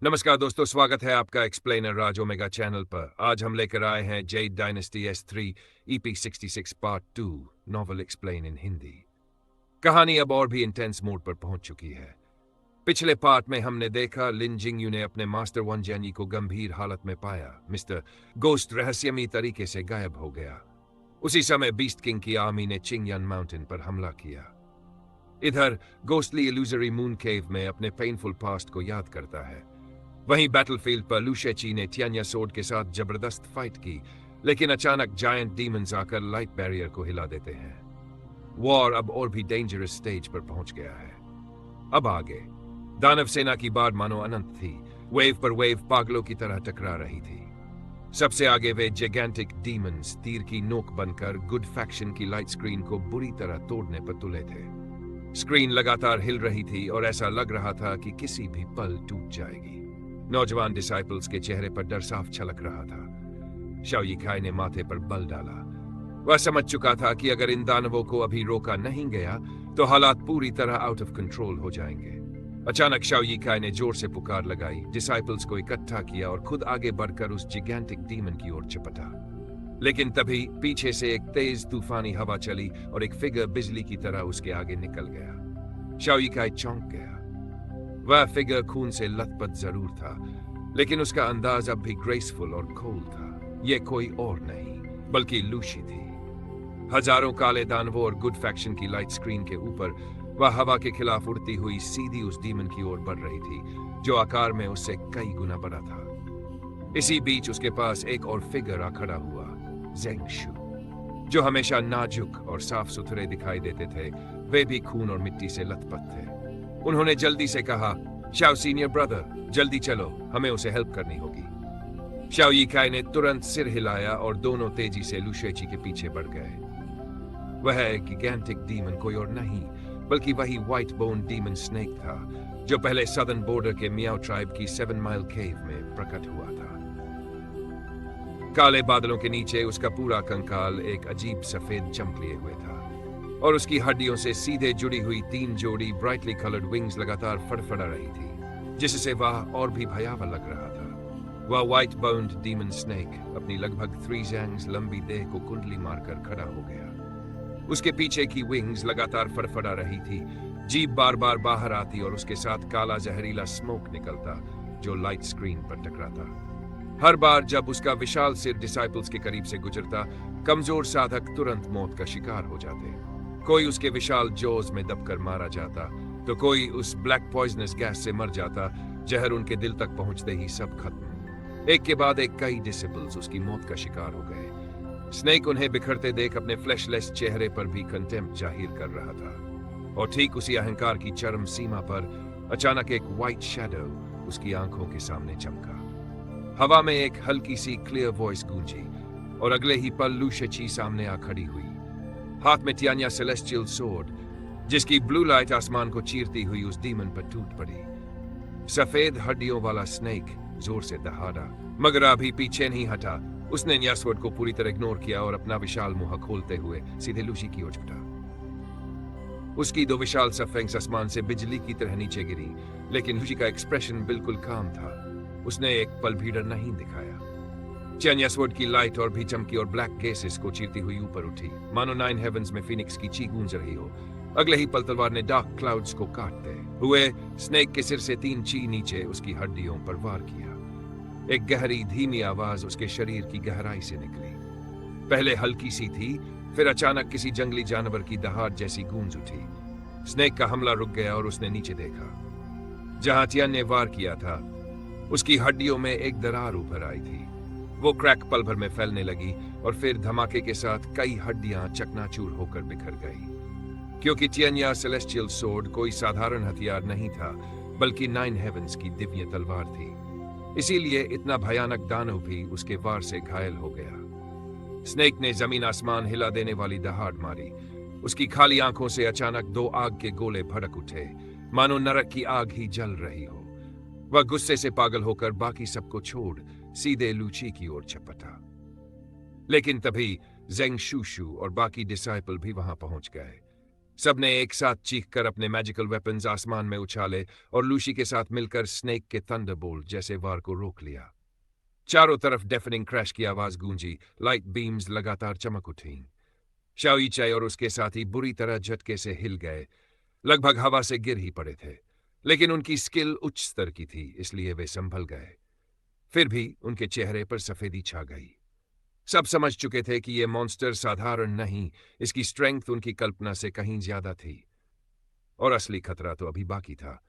नमस्कार दोस्तों, स्वागत है आपका एक्सप्लेनर राज ओमेगा चैनल पर। आज हम लेकर आए हैं Z dynasty S3 EP66 part 2 novel explain in Hindi. कहानी अब और भी इंटेंस मोड पर पहुंच चुकी है। पिछले पार्ट में हमने देखा लिन जिंगयू ने अपने मास्टर वन जैनी को गंभीर हालत में पाया। मिस्टर गोस्ट रहस्यमयी तरीके से गायब हो गया। उसी समय बीस्ट किंग की आर्मी ने चिंगयन माउंटेन पर हमला किया। इधर गोस्टली इल्यूजरी मून केव में अपने पेनफुल पास्ट को याद करता है। वहीं बैटलफील्ड पर लुशेची ने तियान्या सोर्ड के साथ जबरदस्त फाइट की, लेकिन अचानक जायंट डीमंस आकर लाइट बैरियर को हिला देते हैं। वॉर अब और भी डेंजरस स्टेज पर पहुंच गया है। अब आगे दानव सेना की बाढ़ मानो अनंत थी। वेव पर वेव पागलों की तरह टकरा रही थी। सबसे आगे वे जिगैंटिक डीमंस तीर की नोक बनकर गुड फैक्शन की लाइट स्क्रीन को बुरी तरह तोड़ने पर तुले थे। स्क्रीन लगातार हिल रही थी और ऐसा लग रहा था कि किसी भी पल टूट जाएगी। नौजवान डिसाइपल्स के चेहरे पर डर साफ छलक रहा था। शाओ यीकाई ने माथे पर बल डाला। वह समझ चुका था कि अगर इन दानवों को अभी रोका नहीं गया तो हालात पूरी तरह आउट ऑफ कंट्रोल हो जाएंगे। अचानक शाओ यीकाई ने जोर से पुकार लगाई, डिसाइपल्स को इकट्ठा किया और खुद आगे बढ़कर उस जिगैंटिक डीमन की ओर चपटा। लेकिन तभी पीछे से एक तेज तूफानी हवा चली और एक फिगर बिजली की तरह उसके आगे निकल गया। शाओ यीकाई चौंक गया। वह फिगर खून से लथपथ जरूर था, लेकिन उसका अंदाज अब भी ग्रेसफुल और कोल्ड था। यह कोई और नहीं बल्कि लूशी थी। हजारों काले दानवों और गुड फैक्शन की लाइट स्क्रीन के ऊपर वह हवा के खिलाफ उड़ती हुई सीधी उस डीमन की ओर बढ़ रही थी, जो आकार में उससे कई गुना बड़ा था। इसी बीच उसके पास एक और फिगर आ खड़ा हुआ, ज़ेंग शू। जो हमेशा नाजुक और साफ सुथरे दिखाई देते थे, वे भी खून और मिट्टी से लथपथ थे। उन्होंने जल्दी से कहा, शाओ सीनियर ब्रदर, जल्दी चलो, हमें उसे हेल्प करनी होगी। शाओ यीकाई ने तुरंत सिर हिलाया और दोनों तेजी से लुशेची के पीछे बढ़ गए। वह एक गिगैंटिक डीमन कोई और नहीं बल्कि वही व्हाइट बोन डीमन स्नेक था, जो पहले सदर्न बॉर्डर के मियाओ ट्राइब की 7 माइल केव में प्रकट हुआ था। काले बादलों के नीचे उसका पूरा कंकाल एक अजीब सफेद चमक लिए हुए था और उसकी हड्डियों से सीधे जुड़ी हुई 3 जोड़ी ब्राइटली कलर्ड विंग्स लगातार फड़फड़ा रही थी, जिससे वह और भी भयावह लग रहा था। वह व्हाइट बोन्ड डीमन स्नेक अपनी लगभग 3 जैंग्स लंबी देह को कुंडली मारकर खड़ा हो गया। उसके पीछे की विंग्स लगातार फड़फड़ा रही थी, जीभ बार बार बाहर आती और उसके साथ काला जहरीला स्मोक निकलता, जो लाइट स्क्रीन पर टकराता। हर बार जब उसका विशाल सिर डिसाइपल्स के करीब से गुजरता, कमजोर साधक तुरंत मौत का शिकार हो जाते। कोई उसके विशाल जोज में दबकर मारा जाता, तो कोई उस ब्लैक पॉइजनस गैस से मर जाता। जहर उनके दिल तक पहुंचते ही सब खत्म। एक के बाद एक कई डिसिपल्स उसकी मौत का शिकार हो गए। स्नेक उन्हें बिखरते देख अपने फ्लैशलेस चेहरे पर भी कंटेम्प्ट जाहिर कर रहा था। और ठीक उसी अहंकार की चरम सीमा पर अचानक एक व्हाइट शैडो उसकी आंखों के सामने चमका। हवा में एक हल्की सी क्लियर वॉइस गूंजी और अगले ही पल लुशेची सामने आ खड़ी हुई, हाथ में तियान्या सेलेस्टियल सोर्ड, जिसकी ब्लू लाइट आसमान को चीरती हुई उस डीमन पर टूट पड़ी। सफेद हड्डियों वाला स्नेक जोर से दहाड़ा, मगर अभी पीछे नहीं हटा। उसने न्यासवर्ड को पूरी तरह इग्नोर किया और अपना विशाल मुंह खोलते हुए सीधे लूशी की ओर छुटा। उसकी 2 विशाल सफेंग्स आसमान से बिजली की तरह नीचे गिरी, लेकिन लूशी का एक्सप्रेशन बिल्कुल काम था। उसने एक पल भी डर नहीं दिखाया। तियान्या सोर्ड की लाइट और भी चमकी और ब्लैक गैसेस को चीरती हुई ऊपर उठी, मानो 9 हेवंस में फीनिक्स की चीख गूंज रही हो। अगले ही पल तलवार ने डार्क क्लाउड्स को काटते हुए स्नेक के सिर से 3 ची नीचे उसकी हड्डियों पर वार किया। एक गहरी धीमी आवाज उसके शरीर की गहराई से निकली। पहले हल्की सी थी, फिर अचानक किसी जंगली जानवर की दहाड़ जैसी गूंज उठी। स्नेक का हमला रुक गया और उसने नीचे देखा। जहां तियान ने वार किया था, उसकी हड्डियों में एक दरार उभर आई थी। वो क्रैक पल भर में फैलने लगी और फिर धमाके के साथ कई हड्डियां चकनाचूर होकर बिखर गई। क्योंकि तियान्या सेलेस्टियल सोर्ड कोई साधारण हथियार नहीं था, बल्कि 9 हेवंस की दिव्य तलवार थी। इसीलिए इतना भयानक दानव भी उसके वार से घायल हो गया। स्नेक ने जमीन आसमान हिला देने वाली दहाड़ मारी। उसकी खाली आंखों से अचानक 2 आग के गोले भड़क उठे, मानो नरक की आग ही जल रही हो। वह गुस्से से पागल होकर बाकी सबको छोड़ सीधे लूची की ओर छपटा। लेकिन तभी ज़ेंग शूशू और बाकी डिसाइपल भी वहां पहुंच गए। सबने एक साथ चीखकर अपने मैजिकल वेपन्स आसमान में उछाले और लूसी के साथ मिलकर स्नेक के थंडरबोल्ट जैसे वार को रोक लिया। चारों तरफ डेफनिंग क्रैश की आवाज गूंजी, लाइट बीम्स लगातार चमक उठी। शाओई चाई और उसके साथी बुरी तरह झटके से हिल गए, लगभग हवा से गिर ही पड़े थे। लेकिन उनकी स्किल उच्च स्तर की थी, इसलिए वे संभल गए। फिर भी उनके चेहरे पर सफेदी छा गई। सब समझ चुके थे कि यह मॉन्स्टर साधारण नहीं, इसकी स्ट्रेंथ उनकी कल्पना से कहीं ज्यादा थी। और असली खतरा तो अभी बाकी था,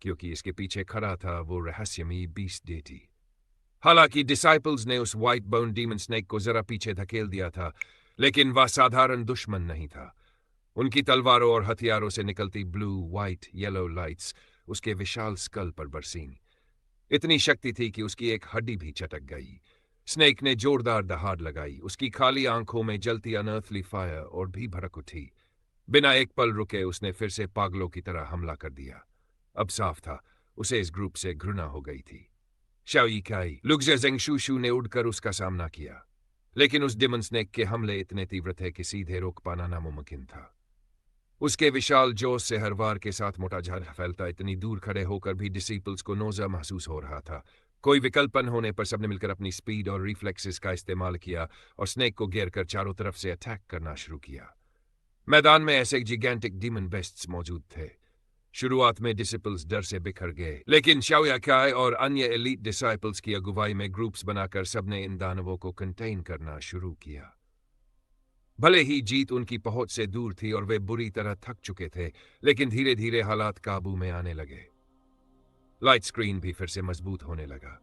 क्योंकि इसके पीछे खड़ा था वो रहस्यमयी बीस्ट डेटी। हालांकि डिसाइपल्स ने उस व्हाइट बोन डीमन स्नेक को जरा पीछे धकेल दिया था, लेकिन वह साधारण दुश्मन नहीं था। उनकी तलवारों और हथियारों से निकलती ब्लू, व्हाइट, येलो लाइट्स उसके विशाल स्कल पर बरसीं। इतनी शक्ति थी कि उसकी एक हड्डी भी चटक गई। स्नेक ने जोरदार दहाड़ लगाई, उसकी खाली आंखों में जलती अनर्थली फायर और भी भड़क उठी। बिना एक पल रुके उसने फिर से पागलों की तरह हमला कर दिया। अब साफ था, उसे इस ग्रुप से घृणा हो गई थी। शाओई काई, लुक्जे जेंगशुशु ने उड़कर उसका सामना किया, लेकिन उस डिमन स्नेक के हमले इतने तीव्र थे कि सीधे रोक पाना नामुमकिन था। उसके विशाल जोश से हर वार के साथ मोटा झाग फैलता, इतनी दूर खड़े होकर भी डिसिपल्स को नौज़ा महसूस हो रहा था। कोई विकल्प न होने पर सबने मिलकर अपनी स्पीड और रिफ्लेक्सेस का इस्तेमाल किया और स्नेक को घेर कर चारों तरफ से अटैक करना शुरू किया। मैदान में ऐसे जिगेंटिक डीमन बेस्ट्स मौजूद थे। शुरुआत में डिसिपल्स डर से बिखर गए, लेकिन शाओया काई और अन्य एलीट डिसाइपल्स की अगुवाई में ग्रुप्स बनाकर सबने इन दानवों को कंटेन करना शुरू किया। भले ही जीत उनकी पहुंच से दूर थी और वे बुरी तरह थक चुके थे, लेकिन धीरे धीरे हालात काबू में आने लगे। लाइट स्क्रीन भी फिर से मजबूत होने लगा।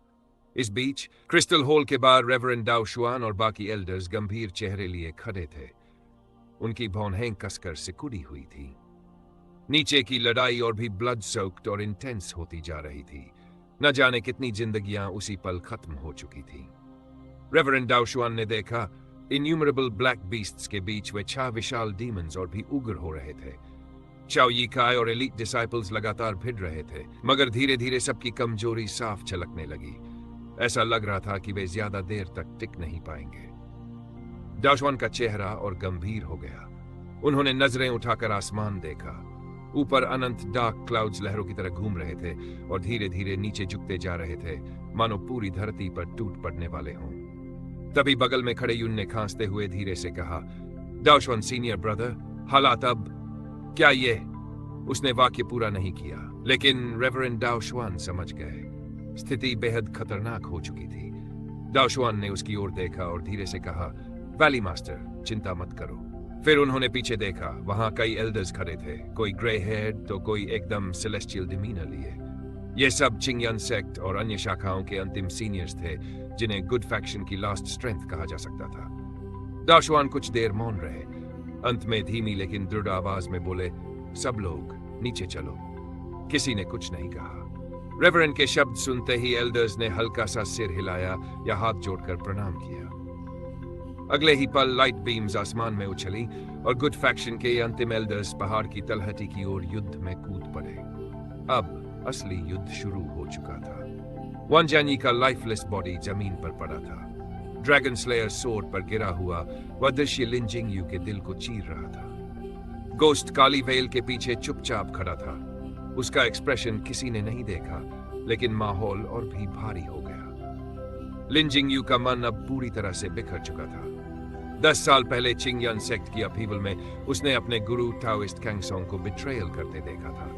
इस बीच क्रिस्टल हॉल के बाहर रेवरेंड दाओ शुआन और बाकी एल्डर्स गंभीर चेहरे लिए खड़े थे। उनकी भौहें कसकर सिकुड़ी हुई थी। नीचे की लड़ाई और भी ब्लड सोक्ड और इंटेंस होती जा रही थी। न जाने कितनी जिंदगियां उसी पल खत्म हो चुकी थी। रेवरेंड दाओ शुआन ने देखा, इन्यूमरेबल ब्लैक बीस्ट्स के बीच वे 6 विशाल डीमंस और भी उग्र हो रहे थे। शाओई काई और एलीट डिसाइपल्स लगातार भिड़ रहे थे, मगर धीरे धीरे सबकी कमजोरी साफ झलकने लगी। ऐसा लग रहा था कि वे ज्यादा देर तक टिक नहीं पाएंगे। दाओ शुआन का चेहरा और गंभीर हो गया। उन्होंने नजरें उठाकर आसमान देखा। ऊपर अनंत डार्क क्लाउड्स लहरों की तरह घूम रहे थे और धीरे धीरे नीचे झुकते जा रहे थे, मानो पूरी धरती पर टूट पड़ने वाले हों। तभी बगल में खड़े यून ने खांसते हुए धीरे से कहा, दाओ शुआन सीनियर ब्रदर, हालात अब क्या ये? उसने वाक्य पूरा नहीं किया, लेकिन रेवरेंड दाओ शुआन समझ गए। स्थिति बेहद खतरनाक हो चुकी थी। दाओ शुआन ने उसकी ओर देखा और धीरे से कहा, वैली मास्टर, चिंता मत करो। फिर उन्होंने पीछे देखा। वहां कई एल्डर्स खड़े थे, कोई ग्रे हेयर्ड तो कोई एकदम सेलेस्टियल डिमीनर लिए। ये सब चिंगयन सेक्ट और अन्य शाखाओं के अंतिम सीनियर्स थे, जिन्हें गुड फैक्शन की लास्ट स्ट्रेंथ कहा जा सकता था। दाओ शुआन कुछ देर मौन रहे, अंत में धीमी लेकिन दृढ़ आवाज में बोले, सब लोग नीचे चलो। किसी ने कुछ नहीं कहा। रेवरेंड के शब्द सुनते ही एल्डर्स ने हल्का सा सिर हिलाया या हाथ जोड़कर प्रणाम किया। अगले ही पल लाइट बीम्स आसमान में उछली और गुड फैक्शन के अंतिम एल्डर्स पहाड़ की तलहटी की ओर युद्ध में कूद पड़े। अब असली युद्ध शुरू हो चुका था। वन जैनी का लाइफलेस बॉडी जमीन पर पड़ा था। ड्रैगन स्लेयर सोर्ड पर गिरा हुआ वह दृश्य लिन जिंगयू के दिल को चीर रहा था। गोस्ट काली वेल के पीछे चुपचाप खड़ा था। उसका एक्सप्रेशन किसी ने नहीं देखा, लेकिन माहौल और भी भारी हो गया। लिन जिंगयू का मन अब पूरी तरह से बिखर चुका था। 10 साल पहले चिंगयन सेक्ट की अपहीवल में उसने अपने गुरु टाओइस्ट कैंगसोंग को बिट्रेयल करते देखा था,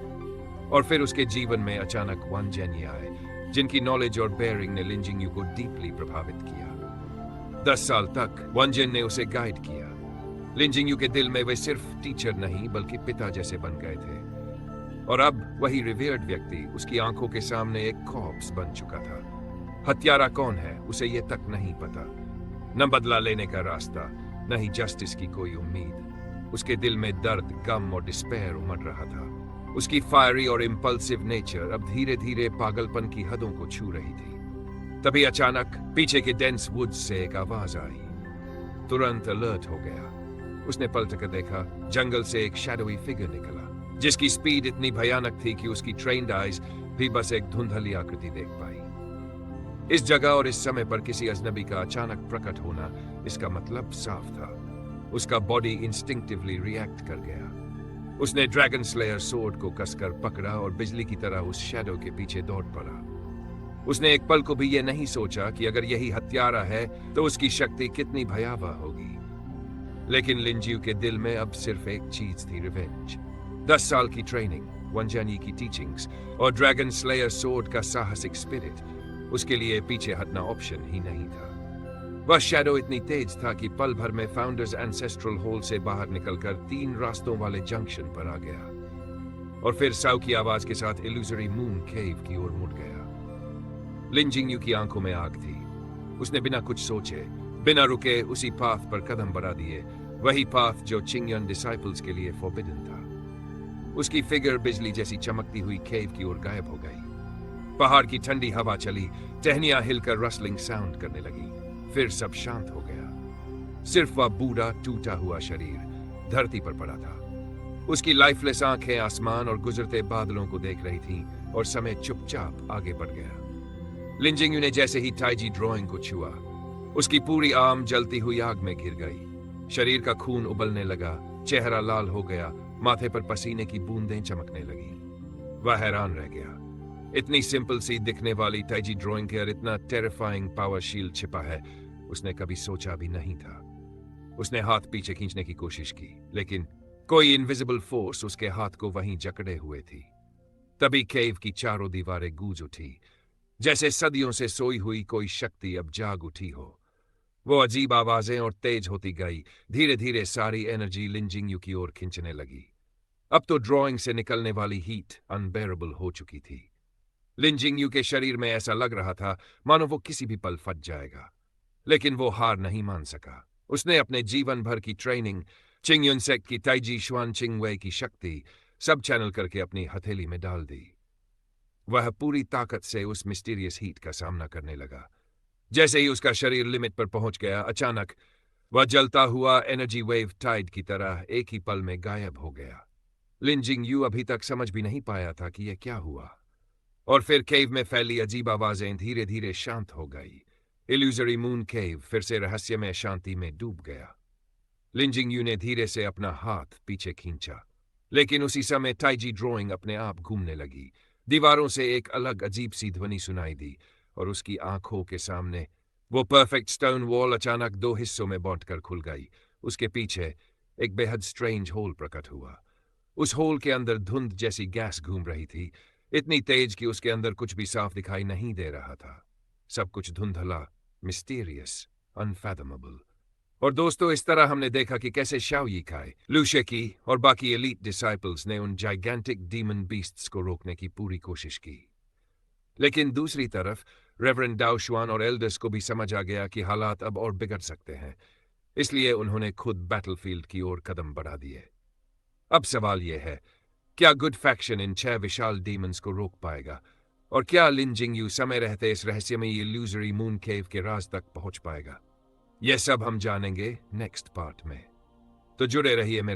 और फिर उसके जीवन में अचानक वन जेनी आए, जिनकी नॉलेज और बेयरिंग ने लिन जिंगयू को डीपली प्रभावित किया। 10 साल तक वन जेन ने उसे गाइड किया। लिन जिंगयू के दिल में वे सिर्फ टीचर नहीं बल्कि पिता जैसे बन गए थे, और अब वही रिवेयर्ड व्यक्ति उसकी आंखों के सामने एक कॉर्प्स बन चुका था। हत्यारा कौन है उसे ये तक नहीं पता, न बदला लेने का रास्ता, न ही जस्टिस की कोई उम्मीद। उसके दिल में दर्द, गम और डिस्पेयर उमड़ रहा था। उसकी फायरी और इम्पल्सिव नेचर अब धीरे धीरे पागलपन की हदों को छू रही थी। तभी अचानक पीछे के डेंस वुड्स से एक आवाज आई। तुरंत अलर्ट हो गया। उसने पलट कर देखा। जंगल से एक शैडोई फिगर निकला, जिसकी स्पीड इतनी भयानक थी कि उसकी ट्रेन्ड आइज भी बस एक धुंधली आकृति देख पाई। इस जगह और इस समय पर किसी अजनबी का अचानक प्रकट होना, इसका मतलब साफ था। उसका बॉडी इंस्टिंक्टिवली रिएक्ट कर गया। उसने ड्रैगन स्लेयर सोर्ड को कसकर पकड़ा और बिजली की तरह उस शैडो के पीछे दौड़ पड़ा। उसने एक पल को भी यह नहीं सोचा कि अगर यही हत्यारा है तो उसकी शक्ति कितनी भयावह होगी। लेकिन लिंजियू के दिल में अब सिर्फ एक चीज थी, रिवेंज। 10 साल की ट्रेनिंग, वनजानी की टीचिंग्स और ड्रैगन स्लेयर सोर्ड का साहसिक स्पिरिट, उसके लिए पीछे हटना ऑप्शन ही नहीं था। वह शैडो इतनी तेज था कि पल भर में फाउंडर्स एंसेस्ट्रल होल से बाहर निकलकर 3 रास्तों वाले जंक्शन पर आ गया और फिर साउ की आवाज के साथ इल्यूजरी मून केव की ओर मुड़ गया। लिन जिंगयू की आंखों में आग थी। उसने बिना कुछ सोचे, बिना रुके उसी पाथ पर कदम बढ़ा दिए, वही पाथ जो चिंगयन डिसाइपल्स के लिए फॉरबिडन था। उसकी फिगर बिजली जैसी चमकती हुई केव की ओर गायब हो गई। पहाड़ की ठंडी हवा चली, टहनियां हिलकर रसलिंग साउंड करने लगी, फिर सब शांत हो गया। सिर्फ वह बूढ़ा टूटा हुआ शरीर धरती पर पड़ा था। उसकी लाइफलेस आंखें आसमान और गुजरते बादलों को देख रही थीं और समय चुपचाप आगे बढ़ गया। लिन जिंगयू ने जैसे ही ताइजी ड्राइंग को छुआ, उसकी पूरी आर्म जलती हुई आग में घिर गई। शरीर का खून उबलने लगा, चेहरा लाल हो गया, माथे पर पसीने की बूंदें चमकने लगी। वह हैरान रह गया। इतनी सिंपल सी दिखने वाली ताइजी ड्राइंग के और इतना टेरिफाइंग पावर शील्ड छिपा है, उसने कभी सोचा भी नहीं था। उसने हाथ पीछे खींचने की कोशिश की, लेकिन कोई इनविजिबल फोर्स उसके हाथ को वहीं जकड़े हुए थी। तभी केव की चारों दीवारें गूंज उठी, जैसे सदियों से सोई हुई कोई शक्ति अब जाग उठी हो। वो अजीब आवाजें और तेज होती गई, धीरे धीरे सारी एनर्जी लिन जिंगयू की ओर खींचने लगी। अब तो ड्राइंग से निकलने वाली हीट अनबेरेबल हो चुकी थी। लिन जिंगयू के शरीर में ऐसा लग रहा था मानो वो किसी भी पल फट जाएगा, लेकिन वो हार नहीं मान सका। उसने अपने जीवन भर की ट्रेनिंग, चिंगयुन सेक्ट की ताइजी शुआन चिंगवे की शक्ति सब चैनल करके अपनी हथेली में डाल दी। वह पूरी ताकत से उस मिस्टीरियस हीट का सामना करने लगा। जैसे ही उसका शरीर लिमिट पर पहुंच गया, अचानक वह जलता हुआ एनर्जी वेव टाइड की तरह एक ही पल में गायब हो गया। लिन जिंगयू अभी तक समझ भी नहीं पाया था कि यह क्या हुआ। और फिर केव में फैली अजीब आवाजें धीरे धीरे शांत हो गई। इल्यूजरी मून केव फिर से रहस्यमय शांति में डूब गया। लिन जिंगयू ने धीरे से अपना हाथ पीछे खींचा, लेकिन उसी समय ताइजी ड्राइंग अपने आप घूमने लगी। दीवारों से एक अलग अजीब सी ध्वनि सुनाई दी और उसकी आंखों के सामने वो परफेक्ट स्टोन वॉल अचानक 2 हिस्सों में बांटकर खुल गई। उसके पीछे एक बेहद स्ट्रेंज होल प्रकट हुआ। उस होल के अंदर धुंध जैसी गैस घूम रही थी, इतनी तेज कि उसके अंदर कुछ भी साफ दिखाई नहीं दे रहा था। सब कुछ धुंधला, मिस्टीरियस, अनफैथमेबल। और दोस्तों, इस तरह हमने देखा कि कैसे शाओ यी काई, लू शेकी और बाकी एलीट डिसाइपल्स ने उन जाइगेंटिक डीमन बीस्ट्स को रोकने की पूरी कोशिश की। लेकिन दूसरी तरफ रेवरेंड दाओ शुआन और एल्डर्स को भी समझ आ गया कि हालात अब और बिगड़ सकते हैं, इसलिए उन्होंने खुद बैटलफील्ड की ओर कदम बढ़ा दिए। अब सवाल यह है, क्या गुड फैक्शन इन 6 विशाल डीमंस को रोक पाएगा? और क्या लिन जिंगयू समय रहते इस रहस्यमयी इल्यूजरी मून केव के राज तक पहुंच पाएगा? यह सब हम जानेंगे नेक्स्ट पार्ट में। तो जुड़े रहिए मेरे